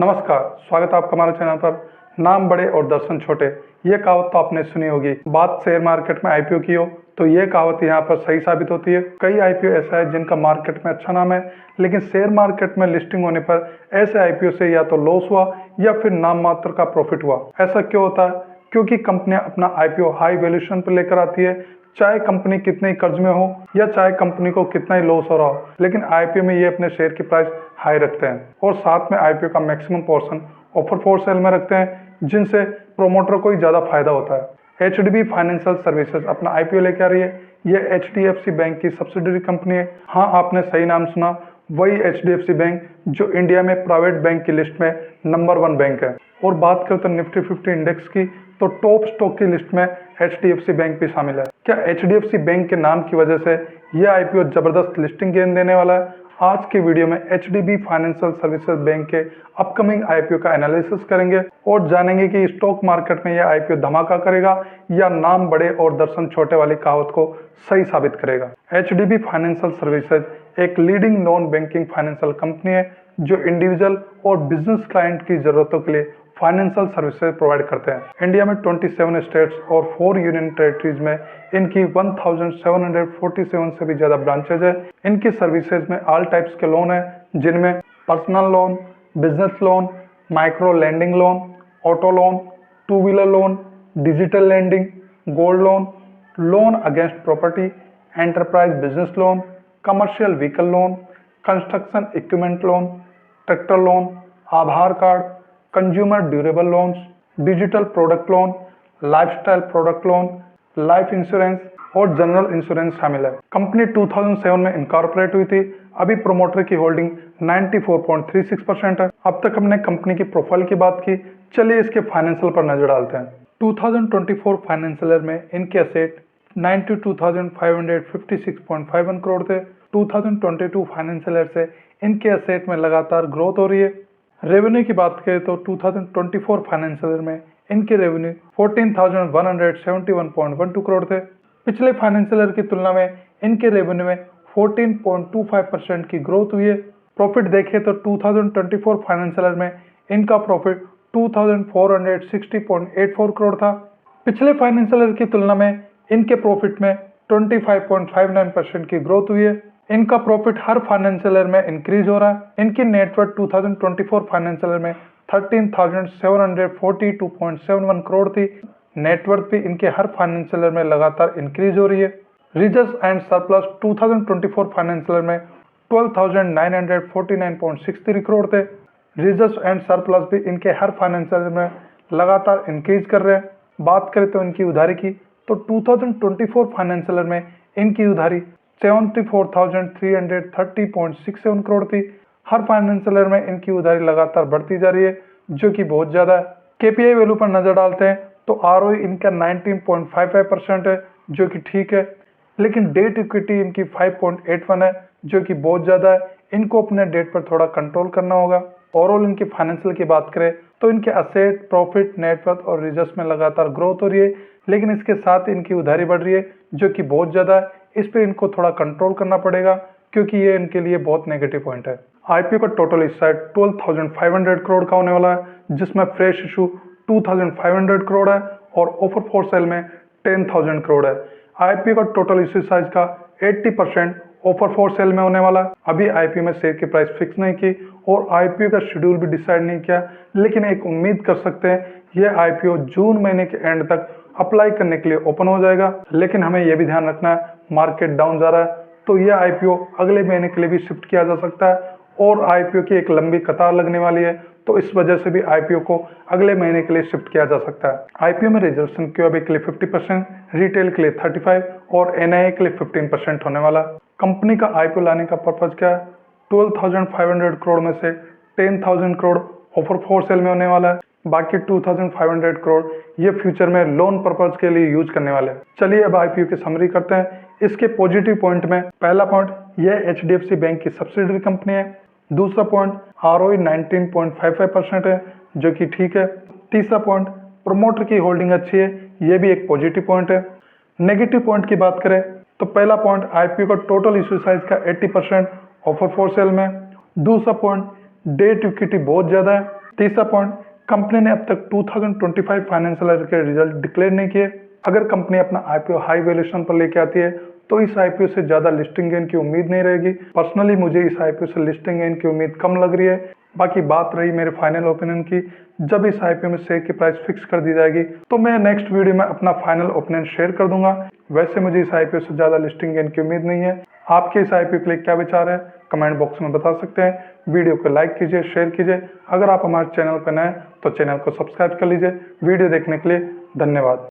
नमस्कार, स्वागत है आपका हमारे चैनल पर। नाम बड़े और दर्शन छोटे, ये कहावत तो आपने सुनी होगी। बात शेयर मार्केट में आईपीओ की हो तो ये कहावत यहाँ पर सही साबित होती है। कई आईपीओ ऐसा है जिनका मार्केट में अच्छा नाम है, लेकिन शेयर मार्केट में लिस्टिंग होने पर ऐसे आईपीओ से या तो लॉस हुआ या फिर नाम मात्र का प्रॉफिट हुआ। ऐसा क्यों होता है? क्योंकि कंपनियां अपना आईपीओ हाई वैल्यूएशन पर लेकर आती है, चाहे कंपनी कितने कर्ज में हो या चाहे कंपनी को कितना ही लॉस हो रहा हो, लेकिन आईपीओ में ये अपने शेयर की प्राइस हाई रखते हैं और साथ में आईपीओ का maximum portion offer for sale में रखते हैं, जिनसे प्रोमोटर को ही ज्यादा फायदा होता है। एचडीबी फाइनेंशियल सर्विसेज अपना आईपीओ लेके आ रही है। ये एचडीएफसी बैंक की सब्सिडरी कंपनी है। हाँ, आपने सही नाम सुना, वही एचडीएफसी बैंक जो इंडिया में प्राइवेट बैंक की लिस्ट में नंबर 1 बैंक है। और बात करते हैं निफ्टी 50 इंडेक्स की, तो टॉप स्टॉक की लिस्ट में एचडीएफसी बैंक भी शामिल है। क्या एचडीएफसी बैंक के नाम की वजह से यह आईपीओ जबरदस्त लिस्टिंग गेन देने वाला है? आज के वीडियो में एचडीबी फाइनेंशियल सर्विसेज बैंक के अपकमिंग आईपीओ का एनालिसिस करेंगे और जानेंगे कि स्टॉक मार्केट में यह आईपीओ धमाका करेगा या नाम बड़े और दर्शन छोटे वाली कहावत को सही साबित करेगा। एचडीबी फाइनेंशियल सर्विसेज एक leading non banking financial company है जो इंडिविजुअल और बिजनेस क्लाइंट की जरूरतों के लिए फाइनेंशियल सर्विसेज प्रोवाइड करते हैं। इंडिया में 27 स्टेट्स और 4 यूनियन टेरिटरीज में इनकी 1747 से भी ज्यादा ब्रांचेज है। इनकी सर्विसेज में ऑल टाइप्स के लोन है, जिनमें personal loan, business loan, micro lending loan, auto loan, 2 wheeler loan, digital lending, gold loan, loan against property, enterprise business loan, commercial vehicle loan, construction equipment loan, tractor loan, Aadhaar card, consumer durable loans, digital product loan, lifestyle product loan, life insurance और general insurance शामिल है। Company 2007 में incorporate हुई थी। अभी promoter की holding 94.36% है। अब तक हमने कंपनी की प्रोफाइल की बात की, चलिए इसके फाइनेंशियल पर नजर डालते हैं। 2024 फाइनेंशियल ईयर में इनके असेट 92,556.51 करोड़ थे। 2022 फाइनेंशियल ईयर से इनके असेट में लगातार ग्रोथ हो रही है। रेवेन्यू की बात करें तो 2024 फाइनेंशियल ईयर में इनके रेवेन्यू 14,171.12 करोड़ थे। पिछले फाइनेंशियल ईयर की तुलना में इनके रेवेन्यू में 14.25% की ग्रोथ हुई है। प्रॉफिट देखें तो 2024 फाइनेंशियल ईयर में इनका प्रॉफिट 2,460.84 करोड़ था। पिछले फाइनेंशियल ईयर की तुलना में इनके प्रॉफिट में 25.59% की ग्रोथ हुई है। इनका प्रॉफिट हर फाइनेंशियल ईयर में इंक्रीज हो रहा है। इनकी नेटवर्थ 2024 फाइनेंशियल ईयर में 13,742.71 करोड़ थी। नेटवर्थ भी इनके हर फाइनेंशियल ईयर में लगातार इंक्रीज हो रही है। Reserve and surplus 2024 financial year में 12,949.63 करोड़ थे। रिजर्व एंड सरप्लस भी इनके हर फाइनेंशियल ईयर में लगातार इंक्रीज कर रहे हैं। बात करें तो इनकी उधारी की, तो 2024 फाइनेंशियल ईयर में इनकी उधारी 74,330.67 करोड़ थी। हर फाइनेंशियल ईयर में इनकी उधारी लगातार बढ़ती जा रही है, जो कि बहुत ज्यादा है। केपीआई वैल्यू पर नजर डालते हैं तो आरओई इनका 19.55% है, जो कि ठीक है, लेकिन डेट इक्विटी इनकी 5.81 है, जो कि बहुत ज्यादा है। इनको अपने डेट पर थोड़ा कंट्रोल करना होगा। ओवरऑल इनकी फाइनेंशियल की बात करें तो इनके असेट, प्रॉफिट, नेटवर्थ और रिजर्व में लगातार ग्रोथ हो रही है, लेकिन इसके साथ इनकी उधारी बढ़ रही है, जो कि बहुत ज्यादा है। इस पे इनको थोड़ा कंट्रोल करना पड़ेगा, क्योंकि ये इनके लिए बहुत नेगेटिव पॉइंट है। आईपीओ का टोटल हिस्सा 12,500 करोड़ का होने वाला है, जिसमें फ्रेश इशू 2,500 करोड़ है और ऑफर फॉर सेल में 10,000 करोड़ है। आईपीओ का टोटल इश्यू साइज का 80% ऑफर फॉर सेल में होने वाला है। अभी आईपीओ में शेयर की प्राइस फिक्स नहीं की और आईपीओ का शेड्यूल भी डिसाइड नहीं किया, लेकिन एक उम्मीद कर सकते हैं यह आईपीओ जून महीने के एंड तक अप्लाई करने के लिए ओपन हो जाएगा। लेकिन हमें यह भी ध्यान रखना है, मार्केट डाउन जा रहा है तो यह आईपीओ अगले महीने के लिए भी शिफ्ट किया जा सकता है और आईपीओ की एक लंबी कतार लगने वाली है, तो इस वजह से भी आईपीओ को अगले महीने के लिए शिफ्ट किया जा सकता है। आईपीओ में रिजर्वेशन क्यूआईबी के लिए 50%, रिटेल के लिए 35% और एनआईए के लिए 15% होने वाला। कंपनी का आईपीओ लाने का पर्पज क्या है? 12,500 करोड़ में से 10,000 करोड़ ऑफर फॉर सेल में होने वाला है, बाकी 2,500 करोड़ ये फ्यूचर में लोन पर्पज के लिए यूज करने वाले हैं। चलिए अब आईपीओ की समरी करते हैं। इसके पॉजिटिव पॉइंट में पहला पॉइंट, यह एचडीएफसी बैंक की सब्सिडरी कंपनी है। दूसरा पॉइंट, आरओई 19.55% है, जो कि ठीक है। तीसरा पॉइंट, प्रोमोटर की होल्डिंग अच्छी है, यह भी एक पॉजिटिव पॉइंट है। नेगेटिव पॉइंट की बात करें तो पहला पॉइंट, आईपीओ का टोटल इश्यू साइज का 80% ऑफर फॉर सेल में। दूसरा पॉइंट, डेट इक्विटी बहुत ज्यादा है। तीसरा पॉइंट, कंपनी ने अब तक 2025 फाइनेंशियल ईयर के रिजल्ट डिक्लेयर नहीं किए। अगर कंपनी अपना आईपीओ हाई वैल्यूएशन पर लेके आती है तो इस आईपीओ से ज्यादा लिस्टिंग गेन की उम्मीद नहीं रहेगी। पर्सनली मुझे इस आईपीओ से लिस्टिंग गेन की उम्मीद कम लग रही है। बाकी बात रही मेरे फाइनल ओपिनियन की, जब इस आईपीओ में शेयर की प्राइस फिक्स कर दी जाएगी तो मैं नेक्स्ट वीडियो में अपना फाइनल ओपिनियन शेयर कर दूंगा। वैसे मुझे इस आईपीओ से ज्यादा लिस्टिंग गेन की उम्मीद नहीं है। आपके इस आईपीओ के लिए क्या विचार है कमेंट बॉक्स में बता सकते हैं। वीडियो को लाइक कीजिए, शेयर कीजिए। अगर आप हमारे चैनल पर नए हैं तो चैनल को सब्सक्राइब कर लीजिए। वीडियो देखने के लिए धन्यवाद।